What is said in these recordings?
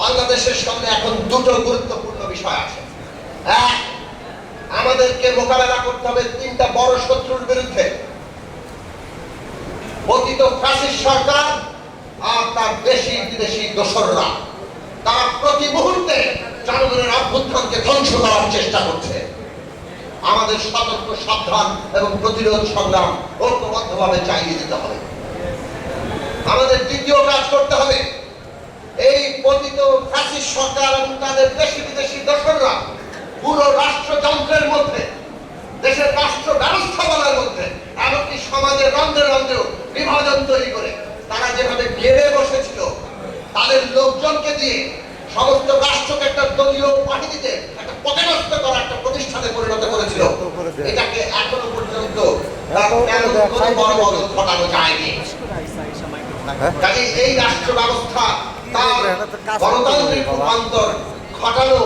বাংলাদেশের সামনে এখন দুটো গুরুত্বপূর্ণ বিষয় আছে। এক, আমাদেরকে মোকাবেলা করতে হবে তিনটা বড় শত্রুর বিরুদ্ধে: পতিত ফ্যাসিস্ট সরকার আর তার দেশি বিদেশি দোসররা। তারা প্রতি মুহূর্তে জনগণের অভ্যুত্থানকে ধ্বংস করার চেষ্টা করছে। আমাদের সতর্ক, সাবধান এবং প্রতিরোধ সংগ্রাম ঐক্যবদ্ধভাবে চালিয়ে দিতে হবে। আমাদের দ্বিতীয় কাজ করতে হবে, এই পতিত ফ্যাসিস্ট সরকার এবং তাদের দেশি বিদেশি দোসররা পুরো রাষ্ট্রযন্ত্রের মধ্যে, দেশের রাষ্ট্র ব্যবস্থাপনার মধ্যে, এমনকি সমাজের রন্ধ্রে রন্ধ্রেও বিভাজন তৈরি করে তারা যেভাবে ঘেরে বসেছিল, তাদের লোকজনকে দিয়ে সমস্ত রাষ্ট্রকে একটা দলীয় বাহিনীতে একটা পদনষ্ট করা একটা প্রতিষ্ঠানে পরিণত করেছিল। এটাকে এখনো পর্যন্ত ঘটানো যায়নি। কাজে এই রাষ্ট্র ব্যবস্থা তার গণতান্ত্রিক রূপান্তর ঘটানো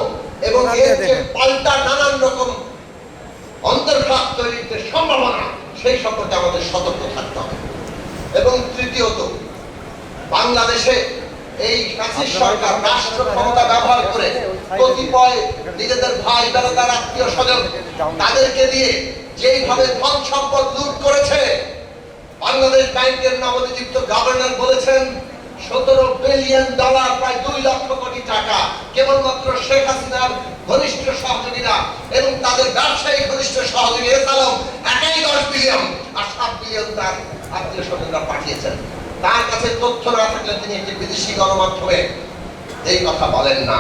এবং এর যে পাল্টা নানান রকম অন্তর্ঘাত তৈরির যে সম্ভাবনা, সেই সম্পর্কে আমাদের সতর্ক থাকতে হবে। এবং তৃতীয়ত, বাংলাদেশে এই ফ্যাসিস্ট সরকার রাষ্ট্র ক্ষমতা ব্যবহার করে কতিপয় নিজেদের ভাই বেড়াদার আত্মীয় স্বজন তাদেরকে দিয়ে যেইভাবে ধন সম্পদ লুট করেছে। বাংলাদেশ ব্যাংকের নবনিযুক্ত গভর্নর বলেছেন 17 বিলিয়ন ডলার, প্রায় 2 লক্ষ কোটি টাকা কেবলমাত্র শেখ হাসিনার ঘনিষ্ঠ সহযোগীরা এবং তাদের ব্যবসায়ী ঘনিষ্ঠ সহযোগী এসালম একাই 10 বিলিয়ন আর 7 বিলিয়ন তার আত্মীয় স্বজনরা পাঠিয়েছেন। তার কাছে তথ্য না থাকলে তিনি একটি বিদেশি গণমাধ্যমে এই কথা বলেন না।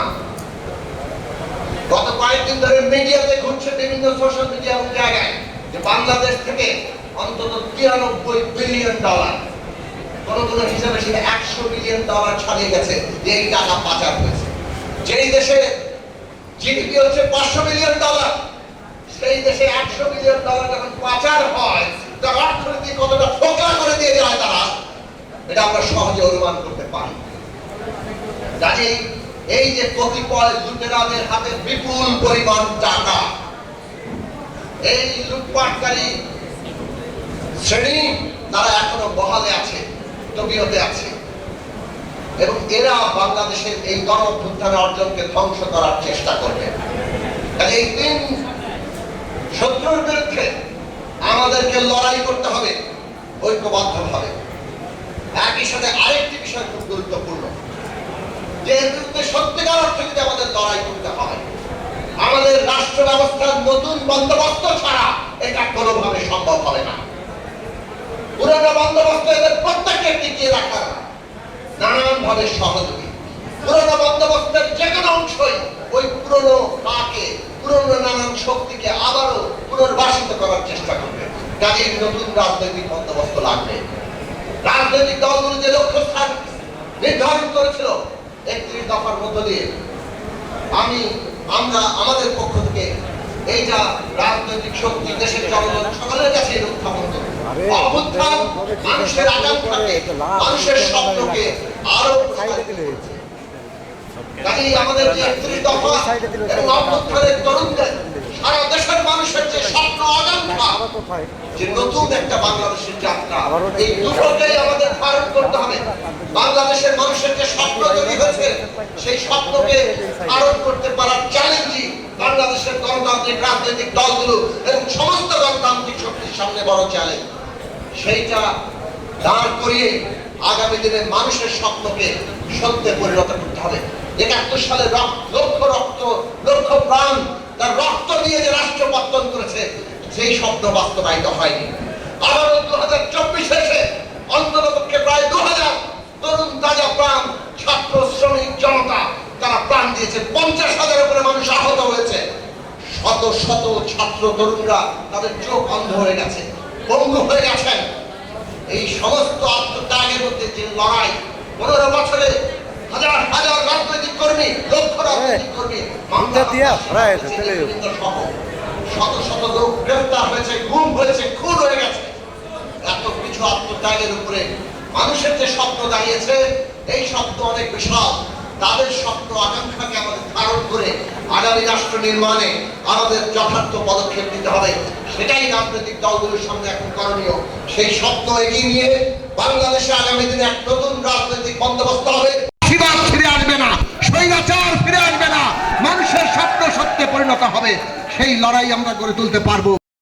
গত কয়েকদিন ধরে মিডিয়াতে ঘুরছে, বিভিন্ন সোশ্যাল মিডিয়া এবং জায়গায়, যে বাংলাদেশ থেকে অন্তত 93 বিলিয়ন ডলার, কোন কোন হিসাবে সেটা 100 বিলিয়ন ডলার ছাড়িয়ে গেছে, যে এই টাকা পাচার হয়েছে। যেই দেশে জিডিপি হচ্ছে 500 বিলিয়ন ডলার, সেই দেশে 100 বিলিয়ন ডলার যখন পাচার হয়, তার অর্থনীতি কতটা ফোকলা করে দিয়ে যায় তারা, এটা আমরা সহজে অনুমান করতে পারি। কাজেই এই যে কতিপয় লুটেরাদের হাতে বিপুল পরিমাণ টাকা, এই লুটপাটকারী শ্রেণী তারা এখনো বহালে আছে, তবিয়তে আছে, এবং এরা বাংলাদেশের এই গণঅভ্যুত্থানের অর্জনকে ধ্বংস করার চেষ্টা করবে। এই তিন শত্রুর বিরুদ্ধে আমাদেরকে লড়াই করতে হবে ঐক্যবদ্ধভাবে। একই সাথে আরেকটি বিষয় খুব গুরুত্বপূর্ণ, যে এর বিরুদ্ধে সত্যিকার অর্থে যদি আমাদের লড়াই করতে হয়, আমাদের রাষ্ট্র ব্যবস্থার নতুন বন্দোবস্ত ছাড়া এটা কোনোভাবে সম্ভব হবে না। পুরনো বন্দোবস্ত এদের প্রত্যেককে টিকিয়ে রাখার নানান ভাবে সহযোগী। পুরনো বন্দোবস্তের যে কোনো অংশই ওই পুরনো কাকে, পুরনো নানান শক্তিকে আবারও পুনর্বাসিত করার চেষ্টা করবে। কাজেই নতুন রাজনৈতিক বন্দোবস্ত লাগবে। রাজনৈতিক দলগুলো যে লক্ষ্যস্থান নির্ধারণ করেছিল 31 দফার মধ্য দিয়ে, আমরা আমাদের পক্ষ থেকে এইটা রাজনৈতিক শক্তি, দেশের জনগণ সকলের কাছে উত্থাপন করব। অভ্যুত্থান মানুষের আকাঙ্ক্ষাকে, মানুষের স্বপ্নকে আরো কাজেই আমাদের যে 31 দফা এবং অভ্যুত্থানের তরুণদের, সারা দেশের মানুষের যে স্বপ্ন আকাঙ্ক্ষা, যে নতুন একটা বাংলাদেশের যাত্রা, এই দুটোকেই আমাদের ধারণ করতে হবে। বাংলাদেশের মানুষের যে স্বপ্ন তৈরি হয়েছে, সেই স্বপ্নকে ধারণ করতে পারার চ্যালেঞ্জই বাংলাদেশের গণতান্ত্রিক রাজনৈতিক দলগুলো এবং সমস্ত গণতান্ত্রিক শক্তির সামনে বড় চ্যালেঞ্জ। সেইটা দাঁড় করিয়ে আগামী দিনে মানুষের স্বপ্নকে সত্যে পরিণত করতে হবে। 71 সালে লক্ষ প্রাণ তার রক্ত দিয়ে যে রাষ্ট্র পত্তন করেছে, সেই স্বপ্ন বাস্তবায়িত হয়নি। আবারও 2024 এসে অন্ততপক্ষে প্রায় 2000 তরুণ তাজা প্রাণ, ছাত্র শ্রমিক জনতা তারা প্রাণ দিয়েছে। 50,000 উপরে মানুষ আহত হয়েছে। শত শত ছাত্র তরুণরা তাদের চোখ অন্ধ হয়ে গেছে, পঙ্গু হয়ে গেছেন। এই সমস্ত আত্মত্যাগের মধ্যে যে লড়াই, 15 বছরে হাজার হাজার রাজনৈতিক কর্মী, লক্ষ রাজনৈতিক কর্মী, শত শত লোক গ্রেফতার হয়েছে, গুম হয়েছে, খুন হয়ে গেছে। এত কিছু আত্মত্যাগের উপরে মানুষের যে স্বপ্ন দাঁড়িয়েছে, এই স্বপ্ন অনেক বিশাল। তাদের স্বপ্ন আকাঙ্ক্ষাকে আমাদের ধারণ করে আগামী রাষ্ট্র নির্মাণে আমাদের যথার্থ পদক্ষেপ নিতে হবে। সেটাই রাজনৈতিক দলগুলোর সামনে এখন করণীয়। সেই স্বপ্ন এগিয়ে নিয়ে বাংলাদেশে আগামী দিনে এক নতুন রাজনৈতিক বন্দোবস্ত হবে। ফিরে আসবে না। ফিরে আসবে না, মানুষের স্বপ্ন সত্যে পরিণত হবে। সেই লড়াই আমরা গড়ে তুলতে পারবো।